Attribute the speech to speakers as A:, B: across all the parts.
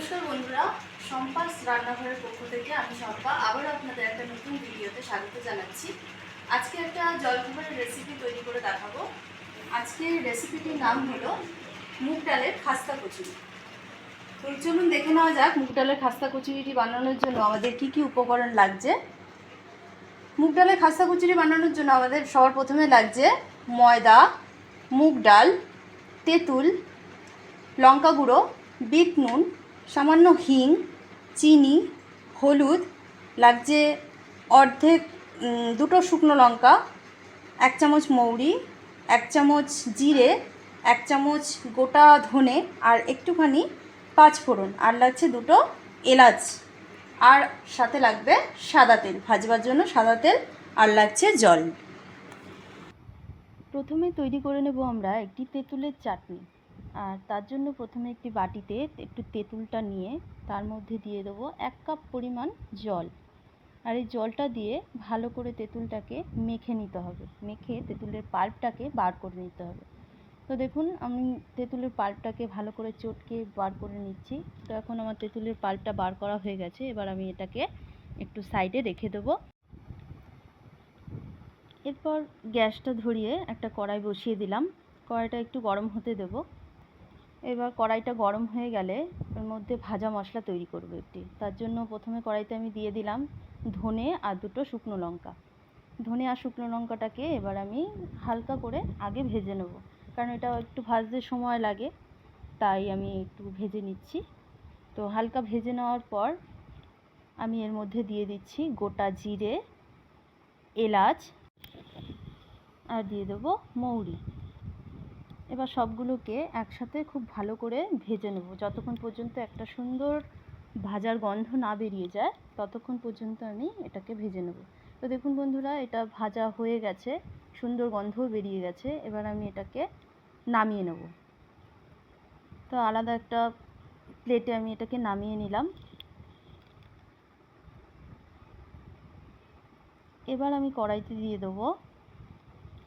A: নমস্কার বন্ধুরা, সম্পাস রান্নাঘরের পক্ষ থেকে আমি শম্পা আবারও আপনাদের একটা নতুন ভিডিওতে স্বাগত জানাচ্ছি। আজকে একটা জলখাবারের রেসিপি তৈরি করে দেখাবো। আজকের রেসিপিটির নাম হলো মুগ ডালের খাস্তা কচুরি। তো চলুন দেখে নেওয়া যাক মুগ ডালের খাস্তা কচুরিটি বানানোর জন্য আমাদের কি কি উপকরণ লাগছে। মুগ ডালের খাস্তা কচুরি বানানোর জন্য আমাদের সবার প্রথমে লাগছে ময়দা, মুগ ডাল, তেঁতুল, লঙ্কা গুঁড়ো, বিট নুন, সামান্য হিং, চিনি, হলুদ, লাগছে অর্ধেক দুটো শুকনো লঙ্কা, 1 চামচ মৌরি, 1 চামচ জিরে, 1 চামচ গোটা ধনে আর একটুখানি পাঁচফোড়ন, আর লাগছে দুটো এলাচ, আর সাথে লাগবে সাদা তেল, ভাজবার জন্য সাদা তেল, আর লাগছে জল। প্রথমে তৈরি করে নেব আমরা একটি তেঁতুলের চাটনি। আর তার জন্য প্রথমে একটি বাটিতে একটু তেঁতুলটা নিয়ে তার মধ্যে দিয়ে দেবো 1 কাপ পরিমাণ জল। আর এই জলটা দিয়ে ভালো করে তেঁতুলটাকে মেখে নিতে হবে, মেখে তেঁতুলের পাল্পটাকে বার করে নিতে হবে। তো দেখুন আমি তেঁতুলের পাল্পটাকে ভালো করে চটকে বার করে নিচ্ছি। তো এখন আমার তেঁতুলের পাল্পটা বার করা হয়ে গেছে। এবার আমি এটাকে একটু সাইডে রেখে দেবো। এরপর গ্যাসটা ধরিয়ে একটা কড়াই বসিয়ে দিলাম। কড়াইটা একটু গরম হতে দেব। এবার কড়াইটা গরম হয়ে গেলে এর মধ্যে ভাজা মশলা তৈরি করব একটি। তার জন্য প্রথমে কড়াইতে আমি দিয়ে দিলাম ধনে আর দুটো শুকনো লঙ্কা। ধনে আর শুকনো লঙ্কাটাকে এবার আমি হালকা করে আগে ভেজে নেব, কারণ এটা একটু ভাজতে সময় লাগে, তাই আমি একটু ভেজে নিচ্ছি। তো হালকা ভেজে নেওয়ার পর আমি এর মধ্যে দিয়ে দিচ্ছি গোটা জিরে, এলাচ, আর দিয়ে দেবো মৌরি। এবার সবগুলোকে একসাথে খুব ভালো করে ভেজে নেব, যতক্ষণ পর্যন্ত একটা সুন্দর ভাজার গন্ধ না বেরিয়ে যায় ততক্ষণ পর্যন্ত আমি এটাকে ভেজে নেব। তো দেখুন বন্ধুরা, এটা ভাজা হয়ে গেছে, সুন্দর গন্ধও বেরিয়ে গেছে। এবার আমি এটাকে নামিয়ে নেব। তো আলাদা একটা প্লেটে আমি এটাকে নামিয়ে নিলাম। এবার আমি কড়াইতে দিয়ে দেবো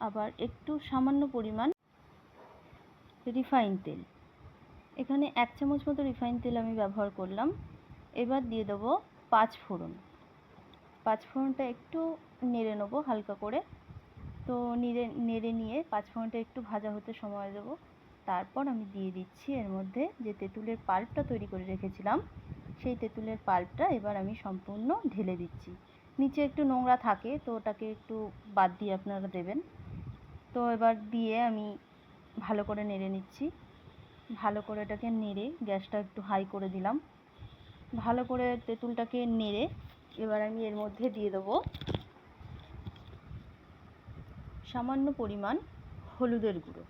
A: আবার একটু সামান্য পরিমাণ রিফাইন তেল। এখানে 1 চামচ মতো রিফাইন তেল আমি ব্যবহার করলাম। এবার দিয়ে দেবো পাঁচফোড়নটা একটু নেড়ে নেবো হালকা করে। তো নেড়ে নিয়ে পাঁচফোড়নটা একটু ভাজা হতে সময় দেবো। তারপর আমি দিয়ে দিচ্ছি এর মধ্যে যে তেঁতুলের পাল্পটা তৈরি করে রেখেছিলাম, সেই তেঁতুলের পাল্পটা এবার আমি সম্পূর্ণ ঢেলে দিচ্ছি। নিচে একটু নোংরা থাকে, তো ওটাকে একটু বাদ দিয়ে আপনারা দেবেন। তো এবার দিয়ে আমি ভালো করে নেড়ে নিচ্ছি। ভালো করে এটাকে নেড়ে গ্যাসটা একটু হাই করে দিলাম। ভালো করে তেঁতুলটাকে নেড়ে এবার আমি এর মধ্যে দিয়ে দেবো সামান্য পরিমাণ হলুদের গুঁড়ো,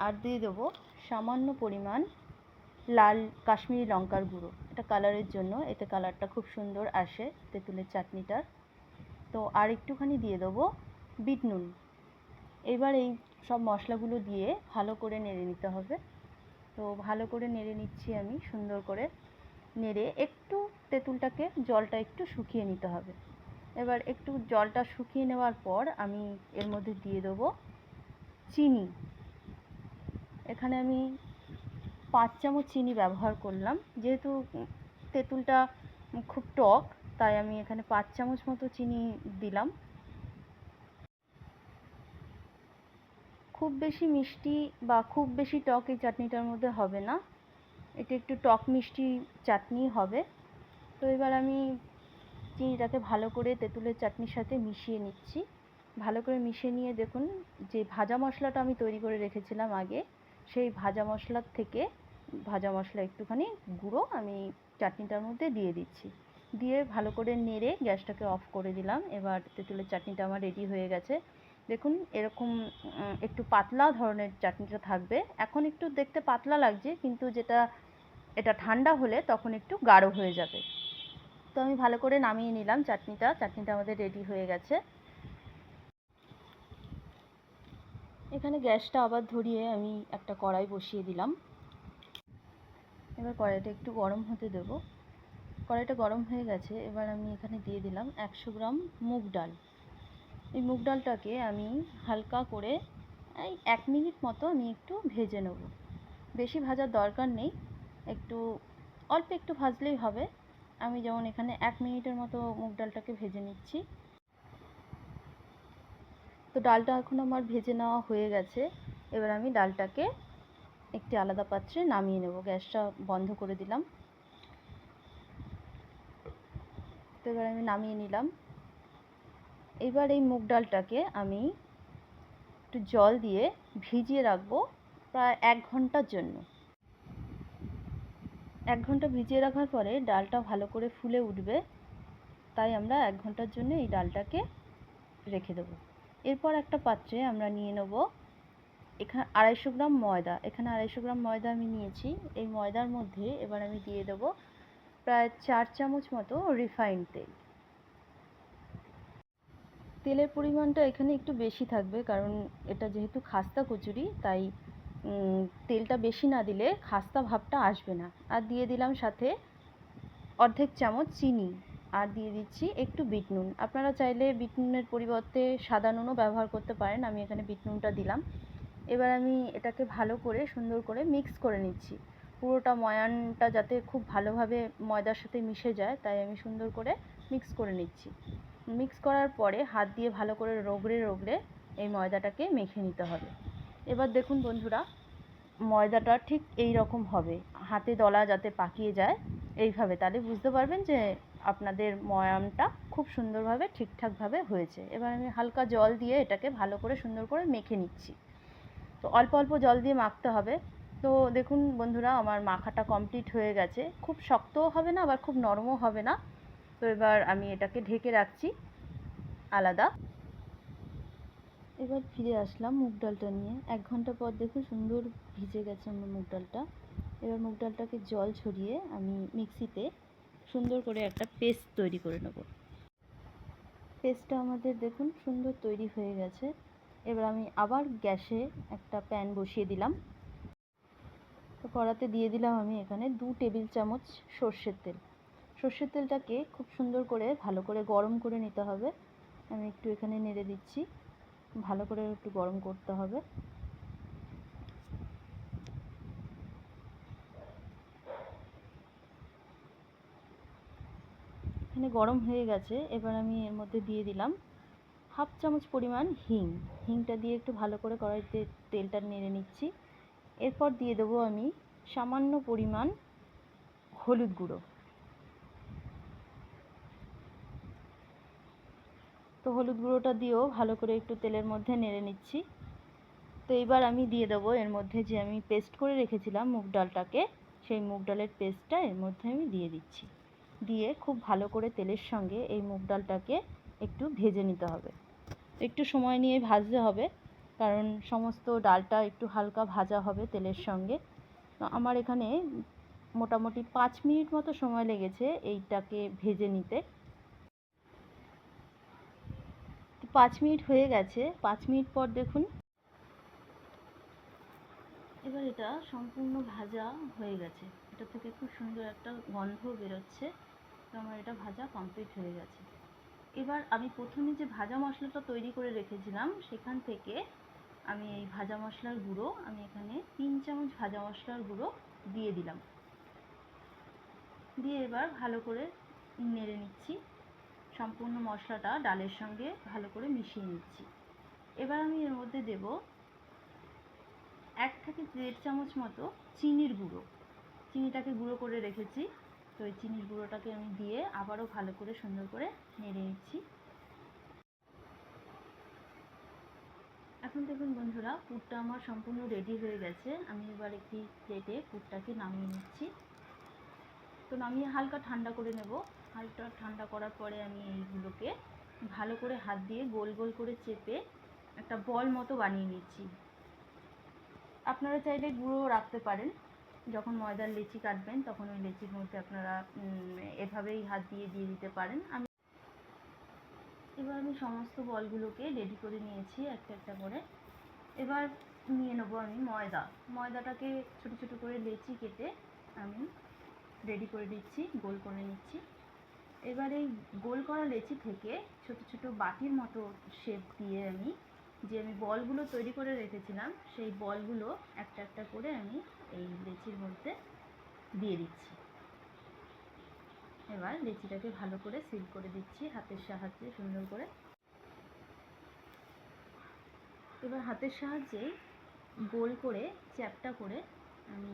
A: আর দিয়ে দেবো সামান্য পরিমাণ লাল কাশ্মীরি লঙ্কার গুঁড়ো। এটা কালারের জন্য, এতে কালারটা খুব সুন্দর আসে তেঁতুলের চাটনিটার। তো আর একটুখানি দিয়ে দেবো বিট নুন। এবার এই সব মশলাগুলো দিয়ে ভালো করে নেড়ে নিতে হবে। তো ভালো করে নেড়ে নিচ্ছি আমি, সুন্দর করে নেড়ে একটু তেঁতুলটাকে জলটা একটু শুকিয়ে নিতে হবে। এবার একটু জলটা শুকিয়ে নেওয়ার পর আমি এর মধ্যে দিয়ে দেবো চিনি। এখানে আমি 5 চামচ চিনি ব্যবহার করলাম। যেহেতু তেঁতুলটা খুব টক, তাই আমি এখানে 5 চামচ মতো চিনি দিলাম। খুব বেশি মিষ্টি বা খুব বেশি টক এই চাটনিটার মধ্যে হবে না, এটা একটু টক মিষ্টি চাটনি হবে। তো এবার আমি চিনিটাকে ভালো করে তেঁতুলের চাটনির সাথে মিশিয়ে নিচ্ছি। ভালো করে মিশিয়ে নিয়ে দেখুন যে ভাজা মশলাটা আমি তৈরি করে রেখেছিলাম আগে, সেই ভাজা মশলার থেকে ভাজা মশলা একটুখানি গুঁড়ো আমি চাটনিটার মধ্যে দিয়ে দিচ্ছি। দিয়ে ভালো করে নেড়ে গ্যাসটাকে অফ করে দিলাম। এবার তেঁতুলের চাটনিটা আমার রেডি হয়ে গেছে। দেখুন এরকম একটু পাতলা ধরনের চাটনিটা থাকবে। এখন একটু দেখতে পাতলা লাগছে, কিন্তু এটা ঠান্ডা হলে তখন একটু গাঢ় হয়ে যাবে। তো আমি ভালো করে নামিয়ে নিলাম চাটনিটা আমাদের রেডি হয়ে গেছে। এখানে গ্যাসটা আবার ধরিয়ে আমি একটা কড়াই বসিয়ে দিলাম। এবার কড়াইটা একটু গরম হতে দেব। কড়াইটা গরম হয়ে গেছে। এবার আমি এখানে দিয়ে দিলাম 100 গ্রাম মুগ ডাল। এই মুগ ডালটাকে আমি হালকা করে এই 1 মিনিট মতো আমি একটু ভেজে নেব। বেশি ভাজার দরকার নেই, একটু অল্প একটু ভাজলেই হবে। আমি যেমন এখানে 1 মিনিটের মতো মুগ ডালটাকে ভেজে নিচ্ছি। তো ডালটা এখন আমার ভেজে নেওয়া হয়ে গেছে। এবার আমি ডালটাকে একটি আলাদা পাত্রে নামিয়ে নেব। গ্যাসটা বন্ধ করে দিলাম। তো এবার আমি নামিয়ে নিলাম। এবার এই মুগ ডালটাকে আমি একটু জল দিয়ে ভিজিয়ে রাখবো প্রায় 1 ঘন্টার জন্য। 1 ঘন্টা ভিজিয়ে রাখার পরে ডালটা ভালো করে ফুলে উঠবে, তাই আমরা 1 ঘন্টার জন্য এই ডালটাকে রেখে দেবো। এরপর একটা পাত্রে আমরা নিয়ে নেব এখানে 250 গ্রাম ময়দা। এখানে 250 গ্রাম ময়দা আমি নিয়েছি। এই ময়দার মধ্যে এবার আমি দিয়ে দেবো প্রায় 4 চামচ মতো রিফাইন্ড তেল। তেলের পরিমাণটা এখানে একটু বেশি থাকবে, কারণ এটা যেহেতু খাস্তা কচুরি, তাই তেলটা বেশি না দিলে খাস্তা ভাবটা আসবে না। আর দিয়ে দিলাম সাথে অর্ধেক চামচ চিনি, আর দিয়ে দিচ্ছি একটু বিট নুন। আপনারা চাইলে বিট নুনের পরিবর্তে সাদা নুনও ব্যবহার করতে পারেন, আমি এখানে বিট নুনটা দিলাম। এবার আমি এটাকে ভালো করে সুন্দর করে মিক্স করে নিচ্ছি। পুরোটা ময়ানটা যাতে খুব ভালোভাবে ময়দার সাথে মিশে যায়, তাই আমি সুন্দর করে মিক্স করে নিচ্ছি। মিক্স করার পরে হাত দিয়ে ভালো করে রগড়ে রগড়ে এই ময়দাটাকে মেখে নিতে হবে। এবার দেখুন বন্ধুরা, ময়দাটা ঠিক এই রকম হবে, হাতে দলা যাতে পাকিয়ে যায় এইভাবে, তাহলে বুঝতে পারবেন যে আপনাদের ময়ামটা খুব সুন্দরভাবে ঠিকঠাকভাবে হয়েছে। এবার আমি হালকা জল দিয়ে এটাকে ভালো করে সুন্দর করে মেখে নিচ্ছি। তো অল্প অল্প জল দিয়ে মাখতে হবে। তো দেখুন বন্ধুরা, আমার মাখাটা কমপ্লিট হয়ে গেছে। খুব শক্তও হবে না, আবার খুব নরমও হবে না। তো এবার আমি এটাকে ঢেকে রাখছি আলাদা। এবার ফিরে আসলাম মুগ ডালটা নিয়ে। 1 ঘন্টা পর দেখুন সুন্দর ভিজে গেছে আমার মুগ ডালটা। এবার মুগ ডালটাকে জল ছড়িয়ে আমি মিক্সিতে সুন্দর করে একটা পেস্ট তৈরি করে নেব। পেস্টটা আমাদের দেখুন সুন্দর তৈরি হয়ে গেছে। এবার আমি আবার গ্যাসে একটা প্যান বসিয়ে দিলাম। তো কড়াতে দিয়ে দিলাম আমি এখানে 2 টেবিল চামচ সর্ষের তেল। সর্ষের তেলটাকে খুব সুন্দর করে ভালো করে গরম করে নিতে হবে। আমি একটু এখানে নেড়ে দিচ্ছি, ভালো করে একটু গরম করতে হবে। এখানে গরম হয়ে গেছে। এবার আমি এর মধ্যে দিয়ে দিলাম 1/2 চামচ পরিমাণ হিং। হিংটা দিয়ে একটু ভালো করে কড়াইতে তেলটা নেড়ে নিচ্ছি। এরপর দিয়ে দেবো আমি সামান্য পরিমাণ হলুদ গুঁড়ো। তো হলুদ গুঁড়োটা দিয়েও ভালো করে একটু তেলের মধ্যে নেড়ে নিচ্ছি। তো এবার আমি দিয়ে দেবো এর মধ্যে যে আমি পেস্ট করে রেখেছিলাম মুগ ডালটাকে, সেই মুগ ডালের পেস্টটা এর মধ্যে আমি দিয়ে দিচ্ছি। দিয়ে খুব ভালো করে তেলের সঙ্গে এই মুগ ডালটাকে একটু ভেজে নিতে হবে। একটু সময় নিয়ে ভাজতে হবে, কারণ সমস্ত ডালটা একটু হালকা ভাজা হবে তেলের সঙ্গে। তো আমার এখানে মোটামুটি 5 মিনিট মতো সময় লেগেছে এইটাকে ভেজে নিতে। 5 মিনিট হয়ে গেছে। 5 মিনিট পর দেখুন, এবার এটা সম্পূর্ণ ভাজা হয়ে গেছে। এটা থেকে খুব সুন্দর একটা গন্ধ বেরোচ্ছে। তো আমার এটা ভাজা কমপ্লিট হয়ে গেছে। এবার আমি প্রথমে যে ভাজা মশলাটা তৈরি করে রেখেছিলাম, সেখান থেকে আমি এই ভাজা মশলার গুঁড়ো, আমি এখানে 3 চামচ ভাজা মশলার গুঁড়ো দিয়ে দিলাম। দিয়ে এবার ভালো করে নেড়ে নিচ্ছি। সম্পূর্ণ মশলাটা ডালের সঙ্গে ভালো করে মিশিয়ে নিচ্ছি। এবার আমি এর মধ্যে দেব 1 থেকে 1.5 চামচ মতো চিনির গুঁড়ো। চিনিটাকে গুঁড়ো করে রেখেছি। তো এই চিনির গুঁড়োটাকে আমি দিয়ে আবারও ভালো করে সুন্দর করে নেড়ে নিচ্ছি। এখন দেখুন বন্ধুরা, পুরটা আমার সম্পূর্ণ রেডি হয়ে গেছে। আমি এবার একটি প্লেটে পুরটাকে নামিয়ে নিচ্ছি। তো নামিয়ে হালকা ঠান্ডা করে নেব। হালকা ঠান্ডা করার পরে আমি এইগুলোকে ভালো করে হাত দিয়ে গোল গোল করে চেপে একটা বল মতো বানিয়ে নিচ্ছি। আপনারা চাইলে গুঁড়ো রাখতে পারেন। যখন ময়দার লেচি কাটবেন তখন ওই লেচির মধ্যে আপনারা এভাবেই হাত দিয়ে দিয়ে দিতে পারেন। এবার আমি সমস্ত বলগুলোকে রেডি করে নিয়েছি একটা একটা করে। এবার নিয়ে নেবো আমি ময়দা। ময়দাটাকে ছোটো ছোটো করে লেচি কেটে আমি রেডি করে দিচ্ছি, গোল করে নিচ্ছি। এবার এই গোল করা লেচি থেকে ছোটো ছোটো বাটির মতো শেপ দিয়ে আমি বলগুলো তৈরি করে রেখেছিলাম, সেই বলগুলো একটা একটা করে আমি এই লেচির মধ্যে দিয়ে দিচ্ছি। এবার লেচিটাকে ভালো করে সিল করে দিচ্ছি হাতের সাহায্যে সুন্দর করে। এবার হাতের সাহায্যে গোল করে চ্যাপ্টা করে আমি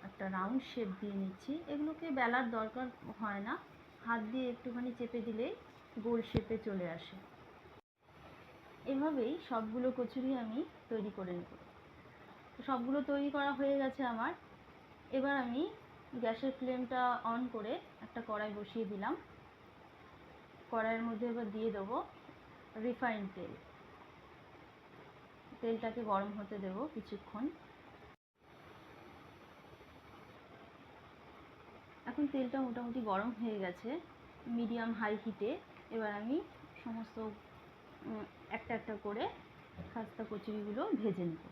A: একটা রাউন্ড শেপ দিয়ে নিচ্ছি। এগুলোকে বেলার দরকার হয় না, হাত দিয়ে একটুখানি চেপে দিলেই গোল শেপে চলে আসে। এভাবেই সবগুলো কচুরি আমি তৈরি করে নেব। সবগুলো তৈরি করা হয়ে গেছে আমার। এবার আমি গ্যাসের ফ্লেমটা অন করে একটা কড়াই বসিয়ে দিলাম। কড়াইয়ের মধ্যে এবার দিয়ে দেবো রিফাইন্ড তেল। তেলটাকে গরম হতে দেব কিছুক্ষণ। এখন তেলটা মোটামুটি গরম হয়ে গেছে মিডিয়াম হাই হিটে। এবার আমি সমস্ত একটা একটা করে খাস্তা কচুরিগুলো ভেজে নেব।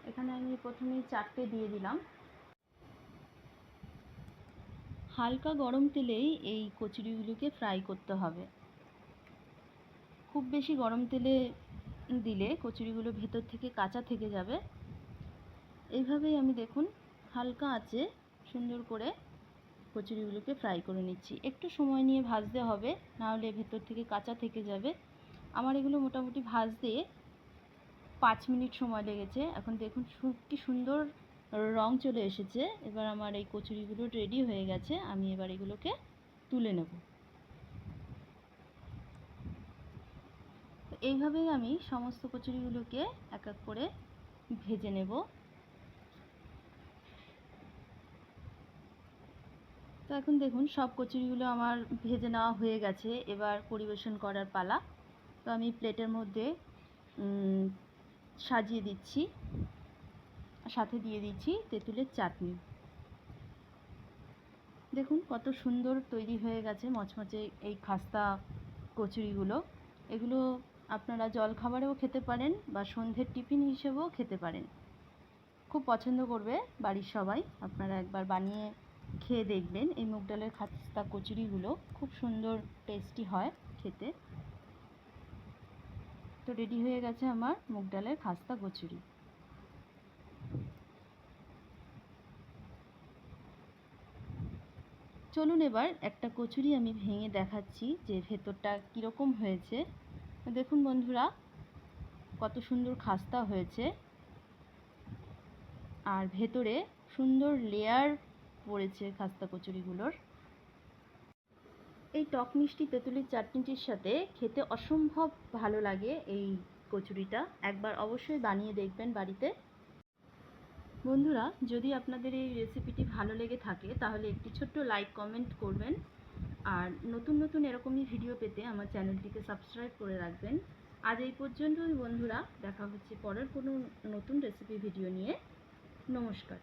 A: এখানে আমি প্রথমেই 4টে দিয়ে দিলাম। হালকা গরম তেলেই এই কচুরিগুলোকে ফ্রাই করতে হবে। খুব বেশি গরম তেলে দিলে কচুরিগুলো ভেতর থেকে কাঁচা থেকে যাবে। এইভাবেই আমি দেখুন হালকা আঁচে সুন্দর করে কচুরিগুলোকে ফ্রাই করে নিচ্ছি। একটু সময় নিয়ে ভাজতে হবে, নাহলে ভেতর থেকে কাঁচা থেকে যাবে। আমার এগুলো মোটামুটি ভাজতে 5 মিনিট সময় লেগেছে। এখন দেখুন কি সুন্দর রং চলে এসেছে। এবার আমার এই কচুরিগুলো রেডি হয়ে গেছে। আমি এবার এগুলোকে তুলে নেব। এইভাবেই আমি সমস্ত কচুরিগুলোকে এক এক করে ভেজে নেব। তো এখন দেখুন সব কচুরিগুলো আমার ভেজে নেওয়া হয়ে গেছে। এবার পরিবেশন করার পালা। তো আমি প্লেটের মধ্যে সাজিয়ে দিচ্ছি, সাথে দিয়ে দিচ্ছি তেঁতুলের চাটনি। দেখুন কত সুন্দর তৈরি হয়ে গেছে মচমচে এই খাস্তা কচুরিগুলো। এগুলো আপনারা জলখাবারেও খেতে পারেন বা সন্ধ্যের টিফিন হিসেবেও খেতে পারেন। খুব পছন্দ করবে বাড়ির সবাই। আপনারা একবার বানিয়ে খেয়ে দেখবেন। এই মুগ ডালের খাস্তা কচুরিগুলো খুব সুন্দর টেস্টি হয় খেতে। তো রেডি হয়ে গেছে আমার মুগ ডালের খাস্তা কচুরি। চলুন এবার একটা কচুরি আমি ভেঙে দেখাচ্ছি যে ভেতরটা কীরকম হয়েছে। দেখুন বন্ধুরা কত সুন্দর খাস্তা হয়েছে, আর ভেতরে সুন্দর লেয়ার পড়েছে খাস্তা কচুরিগুলোর। এই টক মিষ্টি তেঁতুলের চাটনিটির সাথে খেতে অসম্ভব ভালো লাগে এই কচুরিটা। একবার অবশ্যই বানিয়ে দেখবেন বাড়িতে। বন্ধুরা যদি আপনাদের এই রেসিপিটি ভালো লেগে থাকে তাহলে একটি ছোট্ট লাইক কমেন্ট করবেন, আর নতুন নতুন এরকমই ভিডিও পেতে আমার চ্যানেলটিকে সাবস্ক্রাইব করে রাখবেন। আজ এই পর্যন্তই বন্ধুরা, দেখা হচ্ছে পরের কোনো নতুন রেসিপি ভিডিও নিয়ে। নমস্কার।